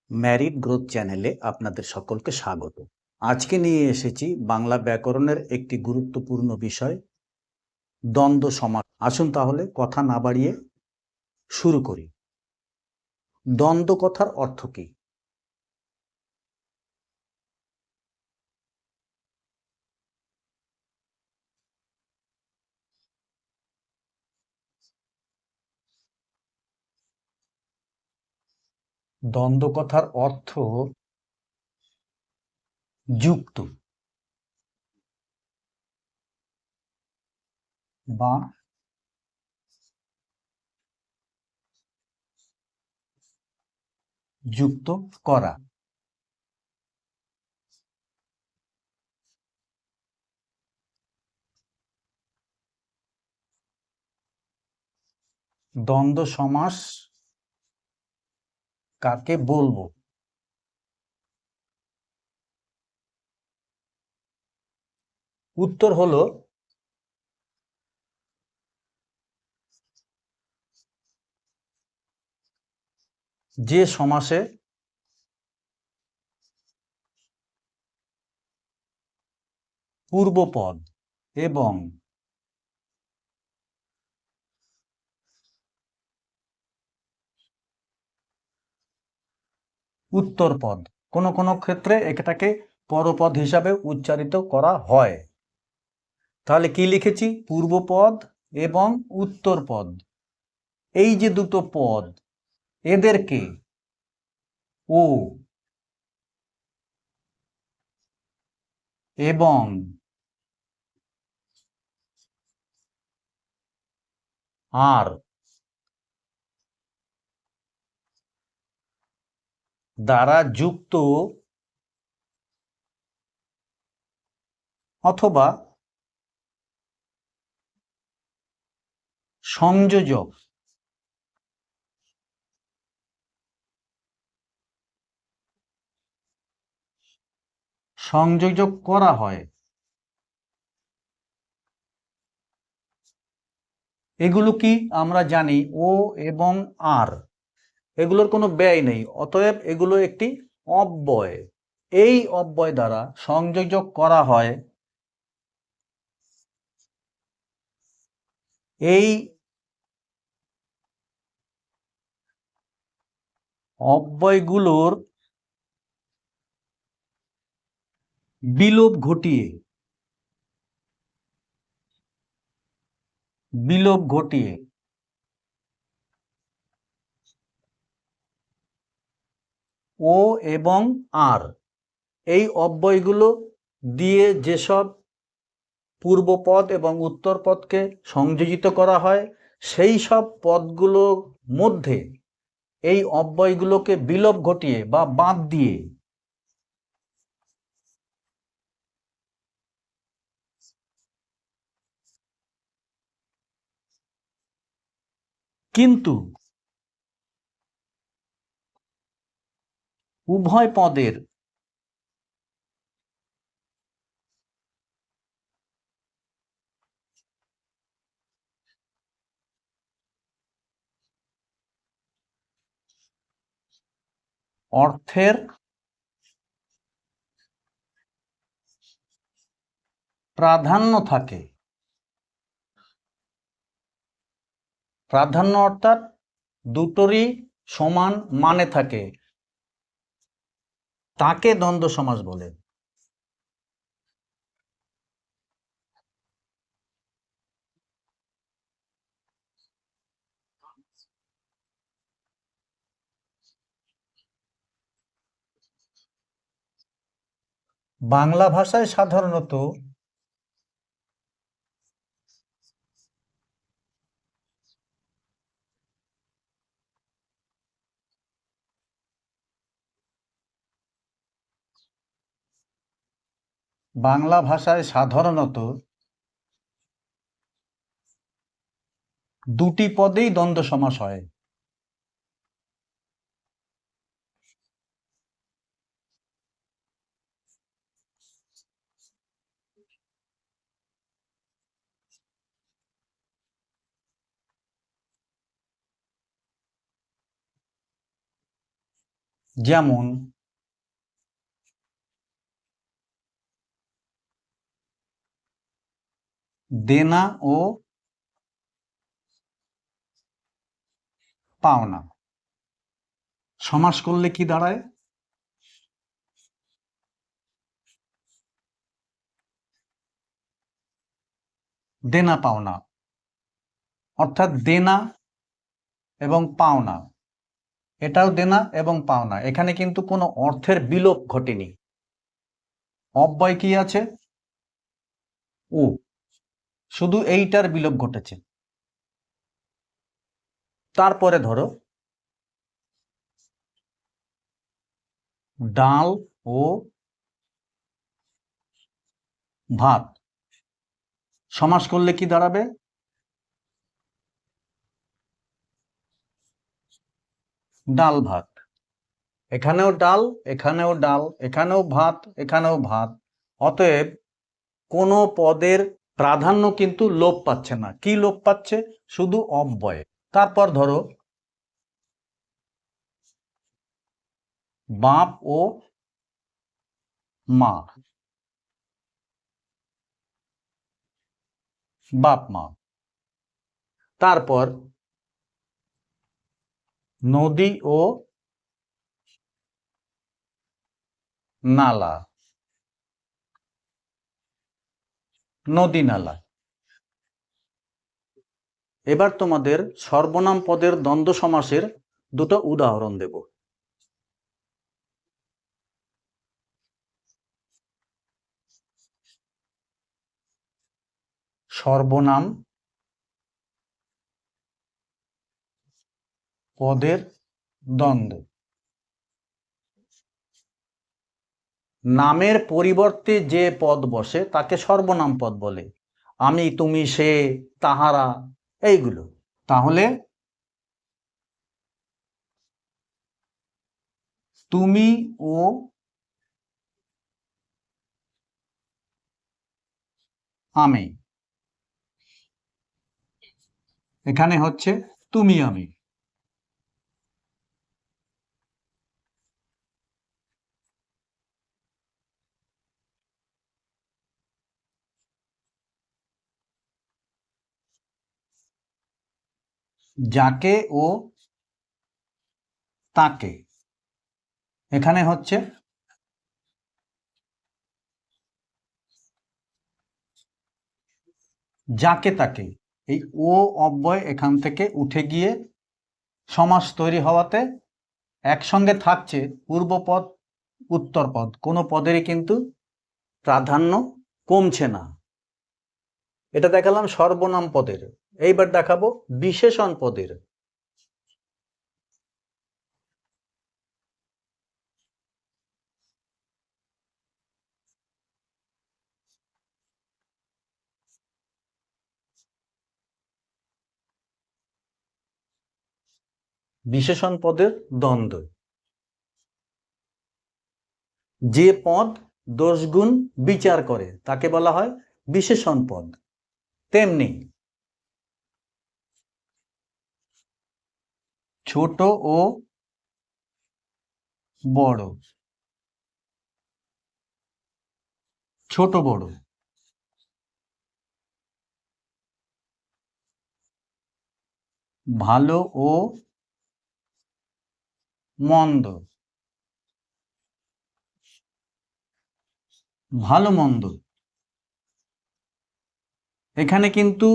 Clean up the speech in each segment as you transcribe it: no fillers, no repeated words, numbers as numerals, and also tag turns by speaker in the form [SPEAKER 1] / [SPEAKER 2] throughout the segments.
[SPEAKER 1] Married growth চ্যানেলে আপনাদের সকলকে স্বাগত। আজকে নিয়ে এসেছি বাংলা ব্যাকরণের একটি গুরুত্বপূর্ণ বিষয়, দ্বন্দ্ব সমাস। আসুন তাহলে কথা না বাড়িয়ে শুরু করি। দ্বন্দ্ব কথার অর্থ কি? দ্বন্দ্ব কথার অর্থ যুক্ত বা যুক্ত করা। দ্বন্দ্ব সমাস কাকে বলবো? উত্তর হলো যে সমাসে পূর্বপদ এবং উত্তরপদ, কোনো কোনো ক্ষেত্রে এটাকে পরপদ হিসাবে উচ্চারিত করা হয়। তাহলে কি লিখেছি? পূর্বপদ এবং উত্তরপদ, এই যে দুটো পদ, এদেরকে ও এবং আর দ্বারা যুক্ত অথবা সংযোজক সংযোজক করা হয়। এগুলো কি আমরা জানি, ও এবং আর, এগুলোর কোনো ব্যয় নেই, অতএব এগুলো একটি অব্যয়। এই অব্যয় দ্বারা সংযোজক করা হয় এই অব্যয়গুলোর বিলোপ ঘটিয়ে ও এবং আর, এই অব্যয়গুলো দিয়ে যেসব পূর্বপদ এবং উত্তরপদকে সংযোজিত করা হয়, সেই সব পদগুলোর মধ্যে এই অব্যয়গুলোকে বিলোপ ঘটিয়ে বা বাদ দিয়ে কিন্তু উভয় পদের অর্থের প্রাধান্য থাকে। প্রাধান্য অর্থাৎ দুটোরই সমান মানে থাকে, তাকে দ্বন্দ্ব সমাস বলে। বাংলা ভাষায় সাধারণত দুটি পদেই দ্বন্দ্ব সমাস হয়। যেমন দেনা ও পাওনা। সমাস করলে কি দাঁড়ায়? দেনা পাওনা, অর্থাৎ দেনা এবং পাওনা, এটাও দেনা এবং পাওনা। এখানে কিন্তু কোনো অর্থের বিলোপ ঘটেনি। অব্যয় কি আছে? ও, শুধু এইটার বিলোপ ঘটেছে। তারপরে ধরো ডাল ও ভাত। সমাস করলে কি দাঁড়াবে? ডাল ভাত। এখানেও ডাল, এখানেও ডাল, এখানেও ভাত, এখানেও ভাত। অতএব কোনো পদের প্রাধান্য কিন্তু লোপ পাচ্ছে না। কি লোপ পাচ্ছে? শুধু অব্যয়। তারপর ধরো বাপ ও মা, বাপ মা। তারপর নদী ও নালা, নদী নালা। এবার তোমাদের সর্বনাম পদের দ্বন্দ্ব সমাসের দুটো উদাহরণ দেব। সর্বনাম পদের দ্বন্দ্ব। নামের পরিবর্তে যে পদ বসে তাকে সর্বনাম পদ বলে। আমি, তুমি, সে, তাহারা, এইগুলো। তাহলে তুমি ও আমি, এখানে হচ্ছে তুমি আমি। যাকে ও তাকে, এখানে হচ্ছে যাকে তাকে। এই ও অব্যয় এখান থেকে উঠে গিয়ে সমাস তৈরি হওয়াতে একসঙ্গে থাকছে পূর্বপদ উত্তরপদ। কোনো পদেরই কিন্তু প্রাধান্য কমছে না। এটা দেখালাম সর্বনাম পদের। এইবার দেখাবো বিশেষণ পদের। বিশেষণ পদের দ্বন্দ্ব। যে পদ দোষগুণ বিচার করে তাকে বলা হয় বিশেষণ পদ। তেমনি ছোট ও বড়, ছোট বড়, ভালো ও মন্দ, ভালো মন্দ। এখানে কিন্তু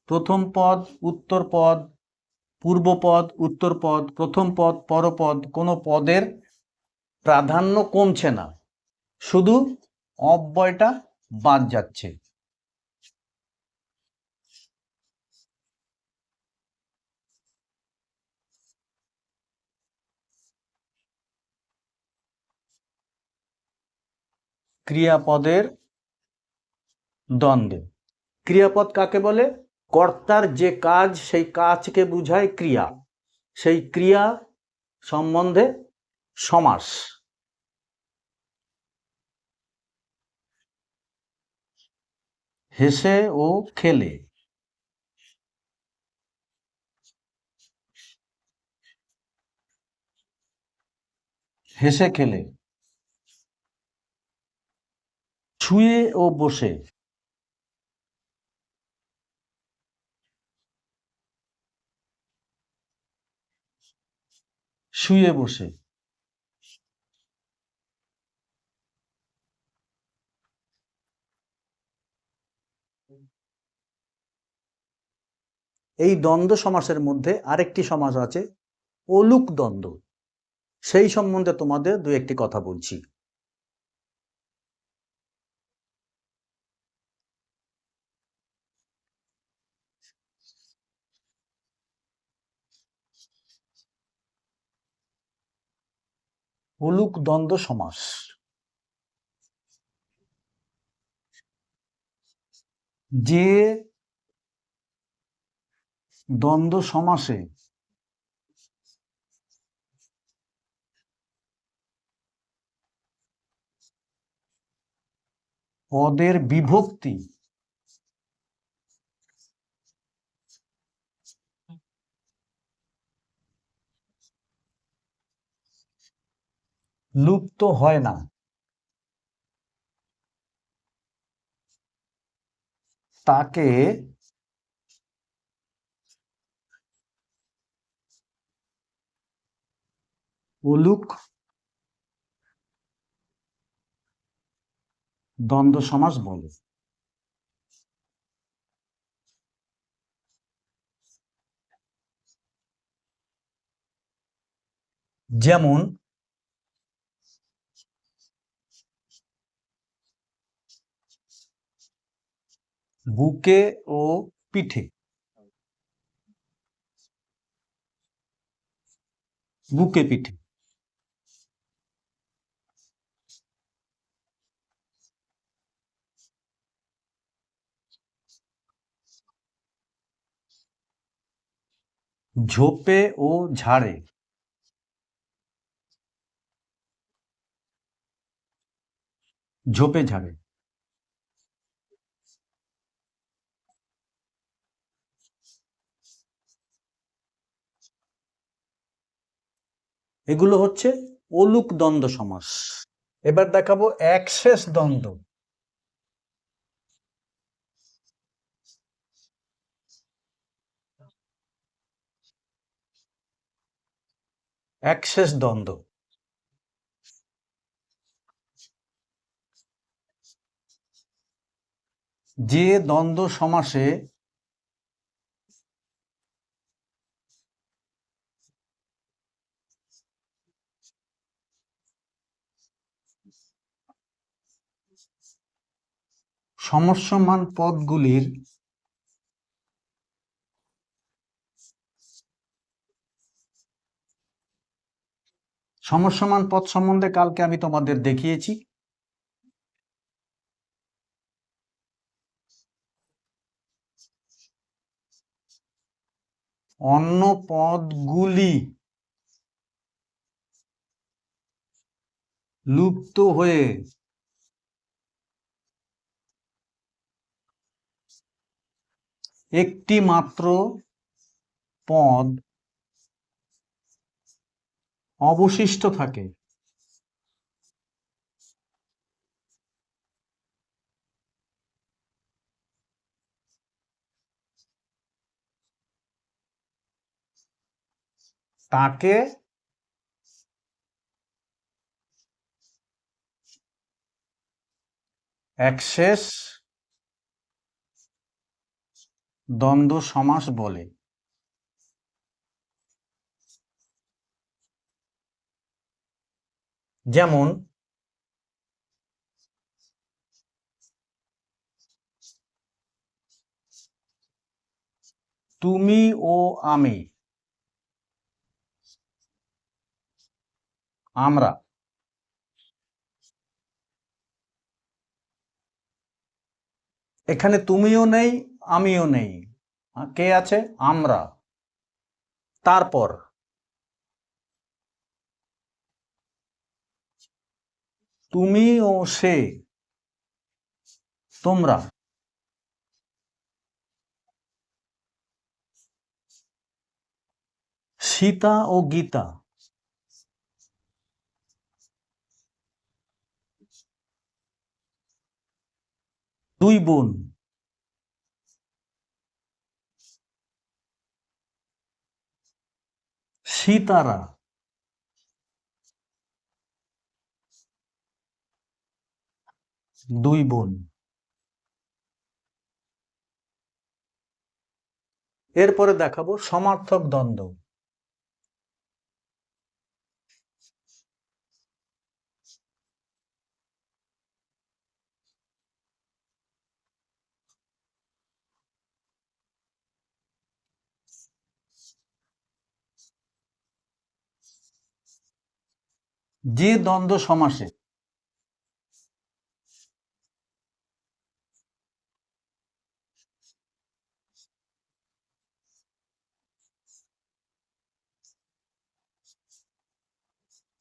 [SPEAKER 1] প্রথম পদ, উত্তর পদ, পূর্বপদ, উত্তরপদ, প্রথম পদ, পরপদ, কোনো পদের প্রাধান্য কমছে না, শুধু অব্যয়টা বাদ যাচ্ছে। ক্রিয়াপদের দ্বন্দ্বে। ক্রিয়াপদ কাকে বলে? কর্তার যে কাজ সেই কাজকে বোঝায় ক্রিয়া। সেই ক্রিয়া সম্বন্ধে সমাস। হেসে ও খেলে, হেসে খেলে, শুয়ে ও বসে, শুয়ে বসে, এই দ্বন্দ্ব সমাসের মধ্যে আরেকটি সমাস আছে অলুক দ্বন্দ্ব, সেই সম্বন্ধে তোমাদের দু একটি কথা বলছি। অলুক দ্বন্দ্ব সমাস, যে দ্বন্দ্ব সমাসে পদের বিভক্তি লুপ্ত হয় না, তাকে অলুক দ্বন্দ্ব সমাস বলে। যেমন বুকে ও পিঠে, বুকে পিঠে, ঝোপে ও ঝাড়ে, ঝোপে ঝাড়ে, এগুলো হচ্ছে অলুক দ্বন্দ্ব সমাস। এবার দেখাবো একশেষ দ্বন্দ্ব। একশেষ দ্বন্দ্ব, যে দ্বন্দ্ব সমাসে সমস্যমান পদগুলির সমস্যমান পদ সম্বন্ধে কালকে আমি তোমাদের দেখিয়েছি। অন্য পদগুলি লুপ্ত হয়ে একটি মাত্র পদ অবশিষ্ট থাকে, তাকে একশেষ দ্বন্দ্ব সমাস বলে। যেমন তুমি ও আমি, আমরা, এখানে তুমিও নেই আমিও নেই, কে আছে? আমরা। তারপর তুমি ও সে, তোমরা। সীতা ও গীতা, দুই বোন, সীতারা, দুই বোন। এরপরে দেখাবো সমার্থক দ্বন্দ্ব। যে দ্বন্দ্ব সমাসে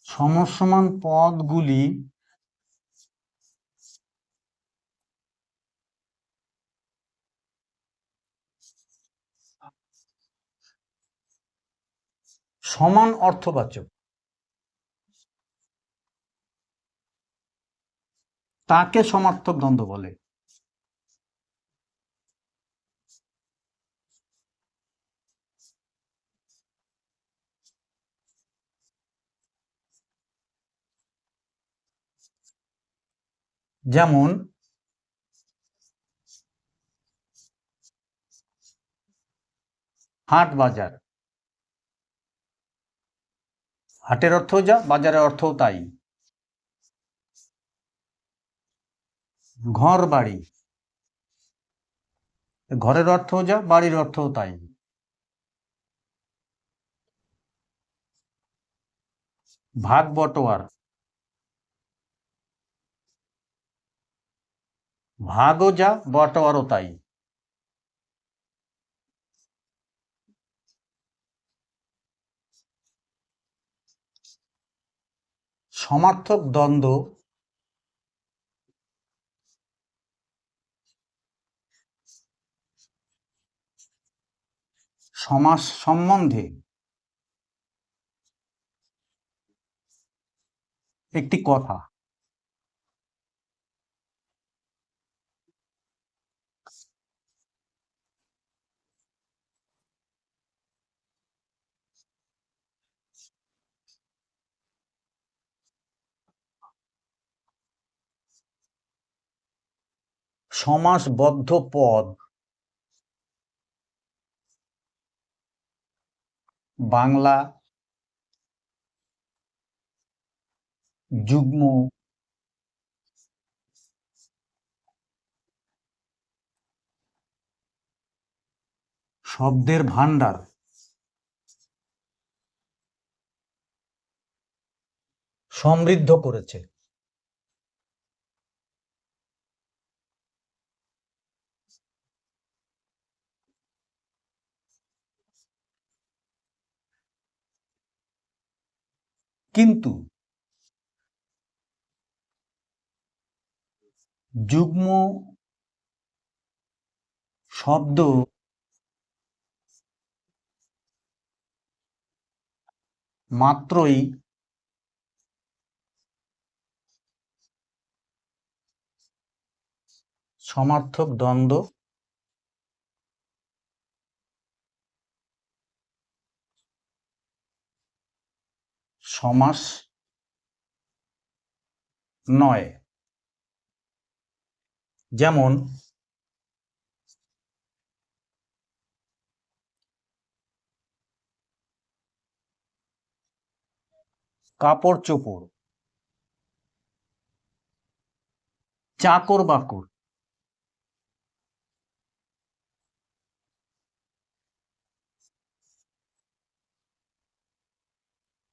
[SPEAKER 1] সমসমান পদগুলি সমান অর্থবাচক তাকে সমার্থক দ্বন্দ্ব বলে। যেমন হাট বাজার, হাটের অর্থ যা বাজারের অর্থও তাই। ঘর বাড়ি, ঘরের অর্থ যা বাড়ির অর্থও তাই। ভাগ বটোয়ার, ভাগও যা বটোয়ারও তাই। সমার্থক দ্বন্দ্ব সমাস সম্বন্ধে একটি কথা। সমাসবদ্ধ পদ বাংলা, যুগ্ম, শব্দের ভান্ডার সমৃদ্ধ করেছে। কিন্তু যুগ্ম শব্দ মাত্রই সমার্থক দ্বন্দ্ব সমাস নয়। যেমন কাপড় চোপড়, চাকর বাকর,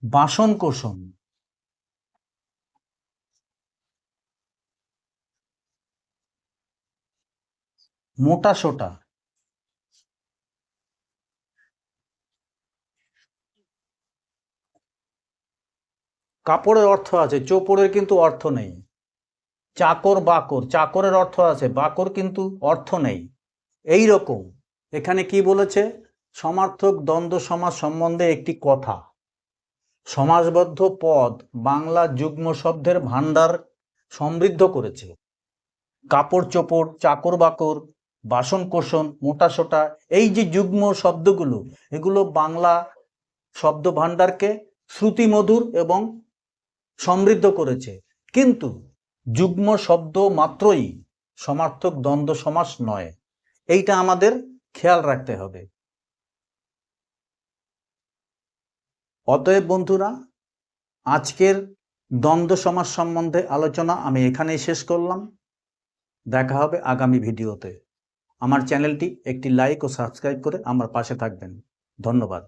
[SPEAKER 1] বাসন কোসন, মোটা সোটা, কাপড়ের অর্থ আছে, চোপড়ের কিন্তু অর্থ নেই। চাকর বাকর, চাকরের অর্থ আছে, বাকর কিন্তু অর্থ নেই। এই রকম এখানে কি বলেছে? সমার্থক দ্বন্দ্ব সমাস সম্বন্ধে একটি কথা। সমাসবদ্ধ পদ বাংলা যুগ্ম শব্দের ভান্ডার সমৃদ্ধ করেছে। কাপড় চোপড়, চাকর বাকর, বাসন কোসন, মোটা সোটা, এই যে যুগ্ম শব্দগুলো, এগুলো বাংলা শব্দ ভাণ্ডারকে শ্রুতিমধুর এবং সমৃদ্ধ করেছে। কিন্তু যুগ্ম শব্দ মাত্রই সমার্থক দ্বন্দ্ব সমাস নয়, এইটা আমাদের খেয়াল রাখতে হবে। অতএব বন্ধুরা, আজকের দ্বন্দ্ব সমাস সম্বন্ধে আলোচনা আমি এখানেই শেষ করলাম। দেখা হবে আগামী ভিডিওতে। আমার চ্যানেলটি একটি লাইক ও সাবস্ক্রাইব করে আমার পাশে থাকবেন। ধন্যবাদ।